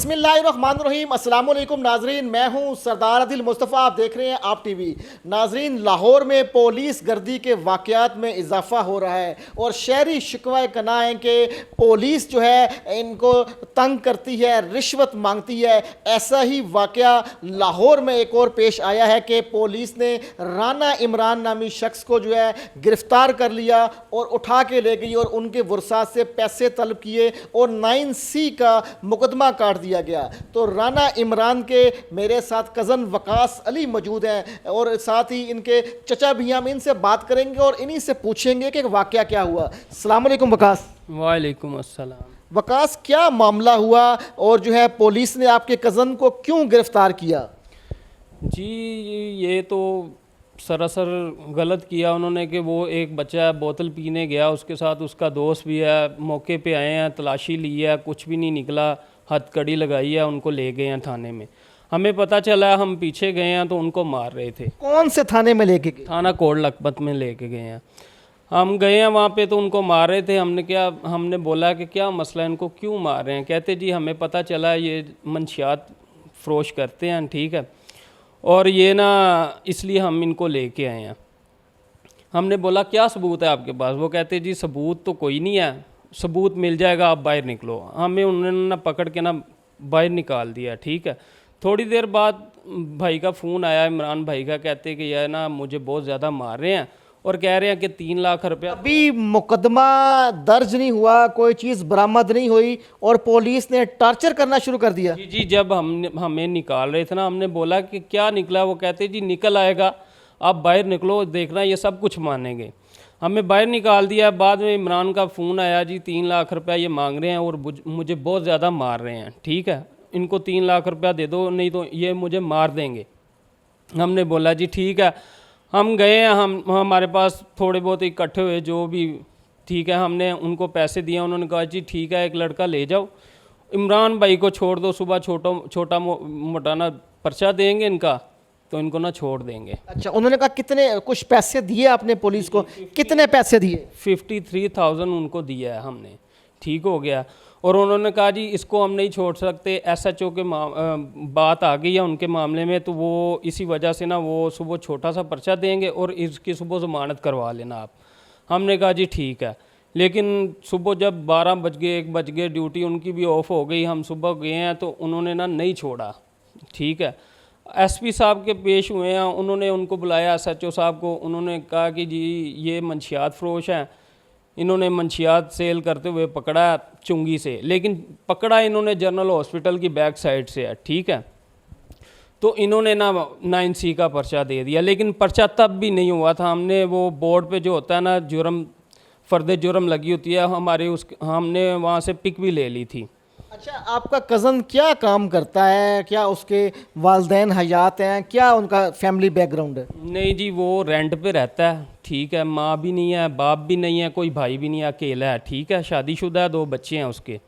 बिस्मिल्लाहिर्रहमानिर्रहीम। अस्सलाम वालेकुम नाजरीन, मैं हूं सरदार आदिल मुस्तफ़ा, आप देख रहे हैं आप टीवी। नाजरीन, लाहौर में पुलिस गर्दी के वाक़यात में इजाफ़ा हो रहा है और शहरी शिकवा कना है कि पुलिस जो है इनको तंग करती है, रिश्वत मांगती है। ऐसा ही वाक़या लाहौर में एक और पेश आया है कि पुलिस ने राना इमरान नामी शख्स को जो है गिरफ़्तार कर लिया और उठा के ले गई और उनके वरसात से पैसे तलब किए और 9C का मुकदमा काट दिया गया। तो राना इमरान के मेरे साथ कज़न वकास अली मौजूद हैं और साथ ही इनके चचा भी हैं। हम इनसे बात करेंगे और इन्हीं से पूछेंगे कि वाक़या क्या हुआ। अस्सलाम वालेकुम वकास। वालेकुम अस्सलाम। वकास, क्या मामला हुआ और जो है पुलिस ने आपके कज़न को क्यों गिरफ़्तार किया? जी, ये तो सरासर गलत किया उन्होंने कि वो एक बच्चा बोतल पीने गया, उसके साथ उसका दोस्त भी है, मौके पे आए हैं, तलाशी ली है, कुछ भी नहीं निकला, हथकड़ी लगाई है, उनको ले गए हैं थाने में। हमें पता चला, हम पीछे गए हैं तो उनको मार रहे थे। कौन से थाने में लेके गए? थाना कोट लखपत में लेके गए हैं। हम गए हैं वहाँ पे तो उनको मार रहे थे। हमने बोला कि क्या मसला है, इनको क्यों मार रहे हैं? कहते जी हमें पता चला ये मंशियात फ़रोश करते हैं, ठीक है, और ये ना इसलिए हम इनको लेके आए हैं। हमने बोला क्या सबूत है आपके पास? वो कहते जी सबूत तो कोई नहीं है, सबूत मिल जाएगा, आप बाहर निकलो। हमें उन्होंने ना पकड़ के ना बाहर निकाल दिया, ठीक है। थोड़ी देर बाद भाई का फ़ोन आया, इमरान भाई का, कहते कि यार ना मुझे बहुत ज़्यादा मार रहे हैं और कह रहे हैं कि 3 लाख रुपया। अभी मुकदमा दर्ज नहीं हुआ, कोई चीज़ बरामद नहीं हुई और पुलिस ने टॉर्चर करना शुरू कर दिया। जी, जब हमें निकाल रहे थे ना, हमने बोला कि क्या निकला? वो कहते जी निकल आएगा, आप बाहर निकलो, देखना ये सब कुछ मानेंगे। हमें बाहर निकाल दिया। बाद में इमरान का फ़ोन आया, जी 3 लाख रुपया ये मांग रहे हैं और मुझे बहुत ज़्यादा मार रहे हैं, ठीक है, इनको 3 लाख रुपया दे दो, नहीं तो ये मुझे मार देंगे। हमने बोला जी ठीक है। हम गए हैं, हमारे पास थोड़े बहुत इकट्ठे हुए जो भी, ठीक है, हमने उनको पैसे दिए। उन्होंने कहा जी ठीक है, एक लड़का ले जाओ, इमरान भाई को छोड़ दो, सुबह छोटा मोटा ना पर्चा देंगे इनका, तो इनको ना छोड़ देंगे। अच्छा, उन्होंने कहा कितने कुछ पैसे दिए आपने पुलिस को? कितने पैसे दिए? 53,000 उनको दिया है हमने, ठीक हो गया। और उन्होंने कहा जी इसको हम नहीं छोड़ सकते, SHO के बात आ गई है उनके मामले में, तो वो इसी वजह से ना वो सुबह छोटा सा पर्चा देंगे और इसकी सुबह ज़मानत करवा लेना आप। हमने कहा जी ठीक है। लेकिन सुबह जब 12 बज गए, 1 बज गए, ड्यूटी उनकी भी ऑफ हो गई, हम सुबह गए हैं तो उन्होंने ना नहीं छोड़ा, ठीक है। SP साहब के पेश हुए हैं, उन्होंने उनको बुलाया, SHO साहब को। उन्होंने कहा कि जी ये मंशियात फ़रोश हैं, इन्होंने मंशियात सेल करते हुए पकड़ा चुंगी से, लेकिन पकड़ा इन्होंने जनरल हॉस्पिटल की बैक साइड से है, ठीक है। तो इन्होंने ना 9C का पर्चा दे दिया, लेकिन पर्चा तब भी नहीं हुआ था। हमने वो बोर्ड पे जो होता है ना जुर्म, फ़र्द जुर्म लगी होती है हमारे, हमने वहाँ से पिक भी ले ली थी। अच्छा, आपका कज़न क्या काम करता है? क्या उसके वालिदैन हयात हैं? क्या उनका फैमिली बैकग्राउंड है? नहीं जी, वो रेंट पे रहता है, ठीक है, माँ भी नहीं है, बाप भी नहीं है, कोई भाई भी नहीं है, अकेला है, ठीक है, शादीशुदा है, 2 बच्चे हैं उसके।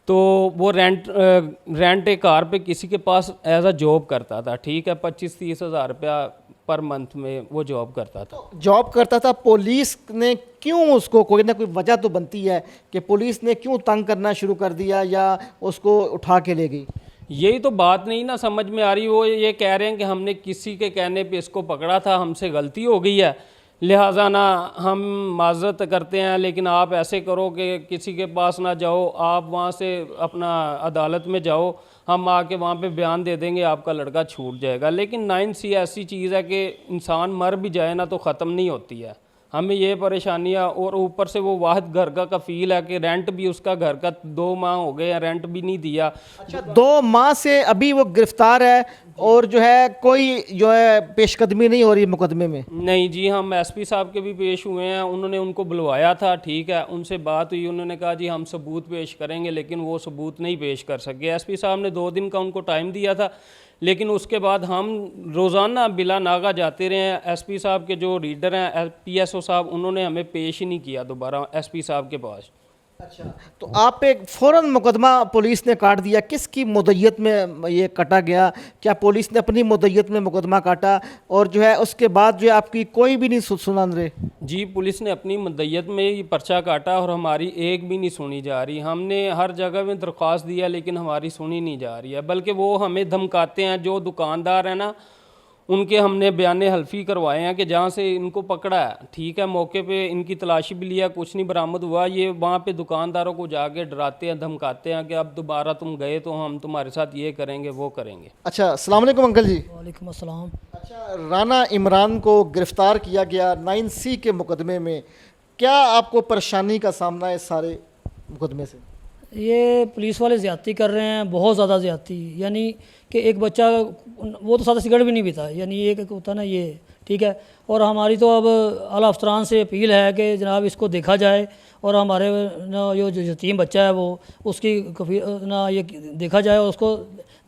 तो वो रेंट एक कार पे किसी के पास एज अ जॉब करता था, ठीक है, 25-30 हज़ार रुपया पर मंथ में वो जॉब करता था। जॉब करता था। पुलिस ने क्यों उसको, कोई ना कोई वजह तो बनती है कि पुलिस ने क्यों तंग करना शुरू कर दिया या उसको उठा के ले गई? यही तो बात नहीं ना समझ में आ रही। वो ये कह रहे हैं कि हमने किसी के कहने पे इसको पकड़ा था, हमसे गलती हो गई है, लिहाजा ना हम माजरत करते हैं, लेकिन आप ऐसे करो कि किसी के पास ना जाओ, आप वहाँ से अपना अदालत में जाओ, हम आके वहाँ पे बयान दे देंगे, आपका लड़का छूट जाएगा। लेकिन 9C ऐसी चीज़ है कि इंसान मर भी जाए ना तो ख़त्म नहीं होती है। हमें ये परेशानियाँ, और ऊपर से वो वाहिद घर का कफ़ील है कि रेंट भी उसका घर का 2 माह हो गए हैं, रेंट भी नहीं दिया। अच्छा, 2 माह से अभी वो गिरफ्तार है और जो है कोई जो है पेशकदमी नहीं हो रही मुकदमे में? नहीं जी, हम SP साहब के भी पेश हुए हैं, उन्होंने उनको बुलवाया था, ठीक है, उनसे बात हुई, उन्होंने कहा जी हम सबूत पेश करेंगे, लेकिन वो सबूत नहीं पेश कर सके। SP साहब ने 2 दिन का उनको टाइम दिया था, लेकिन उसके बाद हम रोज़ाना बिला नागा जाते रहे हैं। SP साहब के जो रीडर हैं PSO साहब, उन्होंने हमें पेश ही नहीं किया दोबारा SP साहब के पास। अच्छा, तो आप पे फ़ौरन मुकदमा पुलिस ने काट दिया, किसकी मुद्दत में ये कटा गया? क्या पुलिस ने अपनी मुद्दत में मुकदमा काटा और जो है उसके बाद जो है आपकी कोई भी नहीं सुनान रहे? जी, पुलिस ने अपनी मद्दत में ही पर्चा काटा और हमारी एक भी नहीं सुनी जा रही। हमने हर जगह में दरख्वास्त दिया लेकिन हमारी सुनी नहीं जा रही है, बल्कि वो हमें धमकाते हैं। जो दुकानदार हैं ना, उनके हमने बयान हल्फी करवाए हैं कि जहाँ से इनको पकड़ा है, ठीक है, मौके पे इनकी तलाशी भी लिया, कुछ नहीं बरामद हुआ। ये वहाँ पे दुकानदारों को जाके डराते हैं, धमकाते हैं कि अब दोबारा तुम गए तो हम तुम्हारे साथ ये करेंगे, वो करेंगे। अच्छा, अस्सलाम वालेकुम अंकल जी। वालेकुम अस्सलाम। अच्छा, राना इमरान को गिरफ़्तार किया गया 9C के मुकदमे में, क्या आपको परेशानी का सामना है इस सारे मुकदमे से? ये पुलिस वाले ज़्यादती कर रहे हैं, बहुत ज़्यादा ज़्यादती। यानी कि एक बच्चा, वो तो सादा सिगरेट भी नहीं पीता, यानी एक होता ना ये, ठीक है। और हमारी तो अब आला अफसरान से अपील है कि जनाब इसको देखा जाए और हमारे ना जो यतीम बच्चा है वो उसकी ना ये देखा जाए और उसको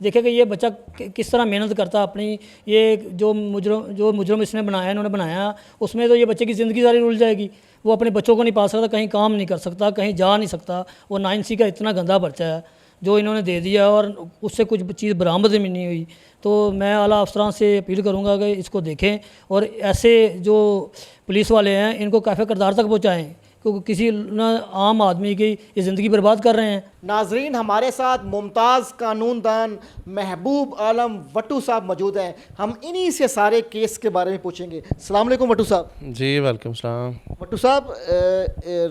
देखे कि ये बच्चा किस तरह मेहनत करता है अपनी। ये जो मुजरम इसने बनाया, इन्होंने बनाया, उसमें तो ये बच्चे की ज़िंदगी सारी रुल जाएगी। वो अपने बच्चों को नहीं पाल सकता, कहीं काम नहीं कर सकता, कहीं जा नहीं सकता। वो 9C का इतना गंदा पर्चा है जो इन्होंने दे दिया और उससे कुछ चीज़ बरामद भी नहीं हुई। तो मैं आला अफसरान से अपील करूँगा कि इसको देखें और ऐसे जो पुलिस वाले हैं इनको कैफ़े किरदार तक पहुँचाएँ, क्योंकि किसी ना आम आदमी की ये ज़िंदगी बर्बाद कर रहे हैं। नाजरीन, हमारे साथ मुमताज़ कानूनदान महबूब आलम वट्टू साहब मौजूद हैं। हम इन्हीं से सारे केस के बारे में पूछेंगे। अस्सलाम वालेकुम वट्टू साहब। जी वालेकुम सलाम। वट्टू साहब,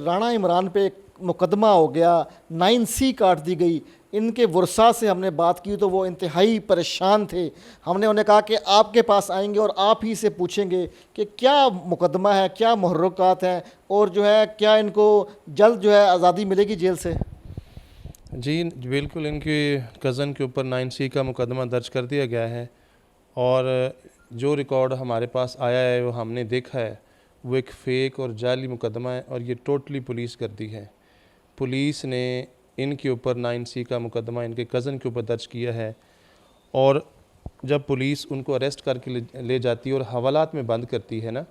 राना इमरान पे एक मुकदमा हो गया, 9C काट दी गई। इनके वर्सा से हमने बात की तो वो इंतहाई परेशान थे। हमने उन्हें कहा कि आपके पास आएंगे और आप ही से पूछेंगे कि क्या मुकदमा है, क्या मुहर्रकात हैं और जो है क्या इनको जल्द जो है आज़ादी मिलेगी जेल से? जी बिल्कुल, इनके कज़न के ऊपर 9C का मुकदमा दर्ज कर दिया गया है और जो रिकॉर्ड हमारे पास आया है वो हमने देखा है, वो एक फ़ेक और जाली मुकदमा है और ये टोटली पुलिस गर्दी है। पुलिस ने इनके ऊपर 9C का मुकदमा इनके कज़न के ऊपर दर्ज किया है और जब पुलिस उनको अरेस्ट करके ले जाती है और हवालात में बंद करती है ना,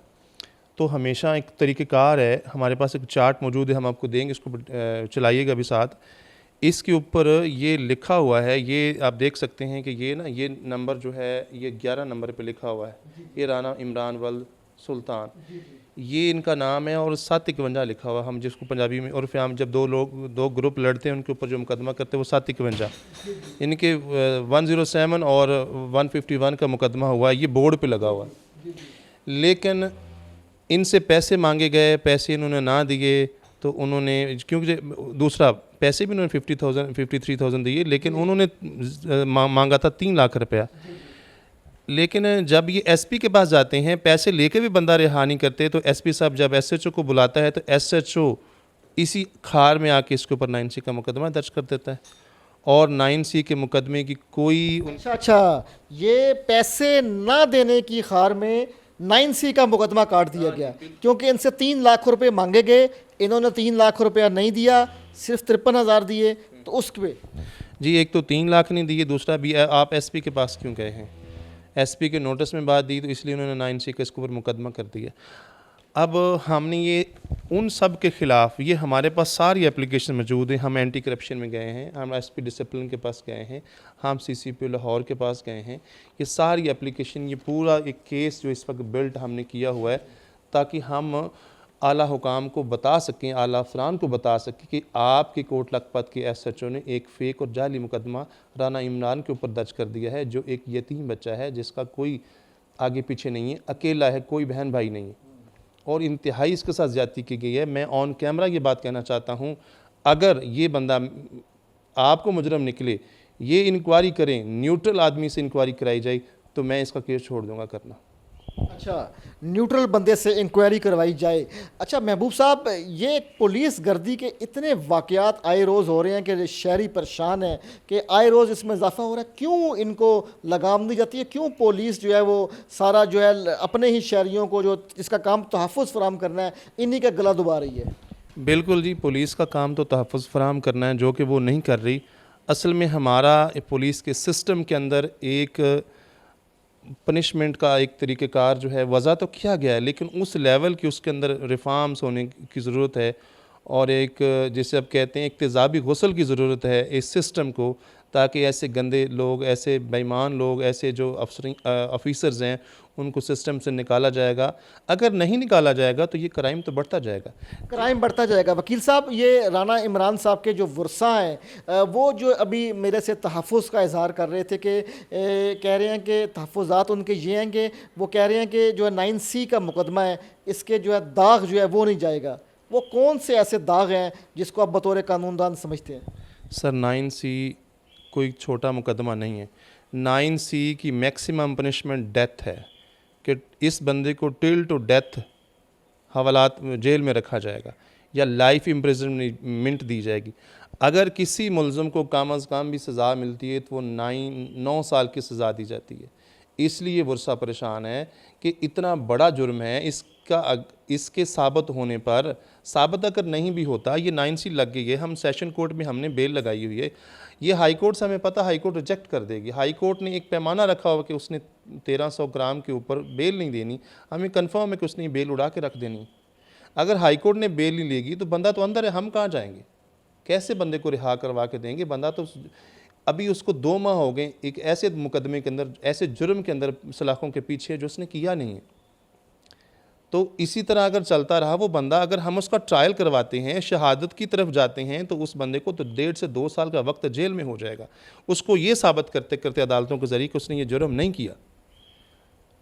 तो हमेशा एक तरीक़ेकार है। हमारे पास एक चार्ट मौजूद है, हम आपको देंगे, इसको चलाइएगा भी साथ। इसके ऊपर ये लिखा हुआ है, ये आप देख सकते हैं कि ये नंबर जो है ये 11 नंबर पे लिखा हुआ है, ये राना इमरान वल सुल्तान, ये इनका नाम है और 751 लिखा हुआ, हम जिसको पंजाबी में, और फिर हम जब दो ग्रुप लड़ते हैं उनके ऊपर जो मुकदमा करते हैं वो 751, इनके 107 और 151 का मुकदमा हुआ है, ये बोर्ड पे लगा हुआ है। लेकिन इनसे पैसे मांगे गए, पैसे इन्होंने ना दिए तो उन्होंने, क्योंकि दूसरा पैसे भी उन्होंने 53,000 दिए, लेकिन उन्होंने मांगा था 3 लाख रुपया। लेकिन जब ये एसपी के पास जाते हैं, पैसे लेके भी बंदा रिहा नहीं करते, तो एसपी साहब जब एसएचओ को बुलाता है तो एसएचओ इसी खार में आके इसके ऊपर 9C का मुकदमा दर्ज कर देता है और 9C के मुकदमे की कोई अच्छा, ये पैसे ना देने की खार में 9C का मुकदमा काट दिया गया क्योंकि इनसे 3 लाख रुपए मांगे गए, इन्होंने 3 लाख रुपया नहीं दिया, सिर्फ 53,000 दिए। तो उस पे जी, एक तो 3 लाख नहीं दिए, दूसरा भी आप एसपी के पास क्यों गए हैं? एसपी के नोटिस में बात दी तो इसलिए उन्होंने 9C का इसके ऊपर मुकदमा कर दिया। अब हमने ये उन सब के ख़िलाफ़, ये हमारे पास सारी एप्लीकेशन मौजूद हैं। हम एंटी करप्शन में गए हैं, हम एसपी डिसिप्लिन के पास गए हैं, हम सीसीपी लाहौर के पास गए हैं। ये सारी एप्लीकेशन, ये पूरा एक केस जो इस वक्त बिल्ड हमने किया हुआ है ताकि हम आला हुकाम को बता सकें, आला अफसरान को बता सकें कि आपके कोट लखपत के एसएचओ ने एक फ़ेक और जाली मुकदमा राना इमरान के ऊपर दर्ज कर दिया है, जो एक यतीम बच्चा है जिसका कोई आगे पीछे नहीं है, अकेला है, कोई बहन भाई नहीं है और इंतहाई इसके साथ ज़्यादती की गई है। मैं ऑन कैमरा ये बात कहना चाहता हूँ, अगर ये बंदा आपको मुजरम निकले, ये इंक्वायरी करें, न्यूट्रल आदमी से इंक्वायरी कराई जाए तो मैं इसका केस छोड़ दूँगा करना। अच्छा, न्यूट्रल बंदे से इंक्वायरी करवाई जाए। अच्छा महबूब साहब, ये पुलिस गर्दी के इतने वाक़यात आए रोज़ हो रहे हैं कि शहरी परेशान है कि आए रोज़ इसमें इजाफा हो रहा है। क्यों इनको लगाम दी जाती है? क्यों पुलिस जो है वो सारा जो है अपने ही शहरियों को, जो इसका काम तहफ़्फ़ुज़ फराहम करना है, इन्हीं का गला दबा रही है? बिल्कुल जी, पुलिस का काम तो तहफ़्फ़ुज़ फराहम करना है, जो कि वो नहीं कर रही। असल में हमारा पुलिस के सिस्टम के अंदर एक पनिशमेंट का एक तरीक़ेकार जो है वज़ा तो किया गया है, लेकिन उस लेवल की उसके अंदर रिफॉर्म्स होने की ज़रूरत है और एक जिसे अब कहते हैं एक तेज़ाबी गुस्ल की ज़रूरत है इस सिस्टम को, ताकि ऐसे गंदे लोग, ऐसे बेईमान लोग, ऐसे जो ऑफिसर्स हैं उनको सिस्टम से निकाला जाएगा। अगर नहीं निकाला जाएगा तो ये क्राइम तो बढ़ता जाएगा। क्राइम बढ़ता जाएगा। वकील साहब, ये राना इमरान साहब के जो वर्सा हैं वो जो अभी मेरे से तहफ़्फ़ुज़ का इज़हार कर रहे थे कि कह रहे हैं कि तहफ़्फ़ुज़ात उनके ये हैं कि वो कह रहे हैं कि जो है 9C का मुकदमा है इसके जो है दाग जो है वो नहीं जाएगा। वो कौन से ऐसे दाग हैं जिसको आप बतौर कानूनदान समझते हैं? सर 9C कोई छोटा मुकदमा नहीं है। 9C की मैक्सिमम पनिशमेंट डेथ है कि इस बंदे को टिल टू डेथ हवालात जेल में रखा जाएगा या लाइफ इम्प्रिजनमेंट दी जाएगी। अगर किसी मुलज़म को कम अज़ कम भी सज़ा मिलती है तो वो 9 साल की सज़ा दी जाती है। इसलिए वर्षा परेशान है कि इतना बड़ा जुर्म है, इसके साबित होने पर, साबित अगर नहीं भी होता, ये 9C लग गई है, हम सेशन कोर्ट में हमने बेल लगाई हुई है, ये हाई कोर्ट से हमें पता हाई कोर्ट रिजेक्ट कर देगी। हाई कोर्ट ने एक पैमाना रखा हुआ कि उसने 1300 ग्राम के ऊपर बेल नहीं देनी, हमें कंफर्म है कि उसने बेल उड़ा के रख देनी। अगर हाई कोर्ट ने बेल नहीं लेगी तो बंदा तो अंदर है, हम कहाँ जाएंगे? कैसे बंदे को रिहा करवा के देंगे? बंदा तो अभी उसको 2 माह हो गए एक ऐसे मुकदमे के अंदर, ऐसे जुर्म के अंदर सलाखों के पीछे जो उसने किया नहीं है। तो इसी तरह अगर चलता रहा वो बंदा, अगर हम उसका ट्रायल करवाते हैं, शहादत की तरफ जाते हैं, तो उस बंदे को तो 1.5 से 2 साल का वक्त जेल में हो जाएगा। उसको ये साबित करते करते अदालतों के ज़रिए कि उसने ये जुर्म नहीं किया।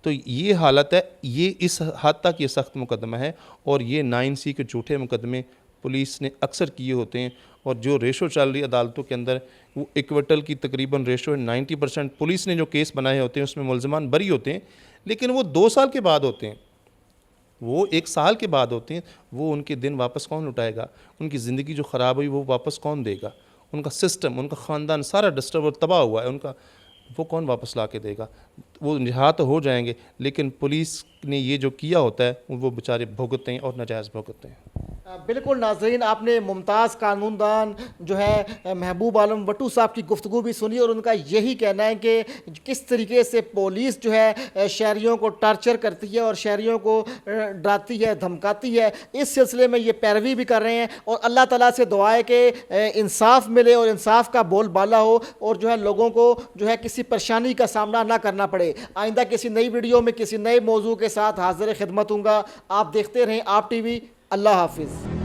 तो ये हालत है, ये इस हद तक ये सख्त मुकदमा है। और ये 9C के झूठे मुकदमे पुलिस ने अक्सर किए होते हैं। और जो रेशो चल रही है अदालतों के अंदर, वो इक्वटल की तकरीबन रेशो है। 90% पुलिस ने जो केस बनाए होते हैं उसमें मुलजमान बरी होते हैं, लेकिन वो 2 साल के बाद होते हैं, वो 1 साल के बाद होते हैं। वो उनके दिन वापस कौन लुटाएगा? उनकी ज़िंदगी जो ख़राब हुई वो वापस कौन देगा? उनका सिस्टम, उनका ख़ानदान सारा डिस्टर्ब और तबाह हुआ है, उनका वो कौन वापस ला के देगा? वो रिहा तो हो जाएंगे, लेकिन पुलिस ने ये जो किया होता है वो बेचारे भुगतते हैं और नाजायज़ भुगतते हैं। बिल्कुल नाज़रीन, आपने मुमताज़ कानूनदान जो है महबूब आलम वटू साहब की गुफ्तगू भी सुनी और उनका यही कहना है कि किस तरीके से पुलिस जो है शहरियों को टार्चर करती है और शहरियों को डराती है, धमकाती है। इस सिलसिले में ये पैरवी भी कर रहे हैं और अल्लाह ताला से दुआ है कि इंसाफ मिले और इंसाफ का बोलबाला हो और जो है लोगों को जो है किसी परेशानी का सामना ना करना पड़े। आइंदा किसी नई वीडियो में किसी नए मौजू के साथ हाजिर खिदमत हूँगा। आप देखते रहें आप TV। अल्लाह हाफिज़।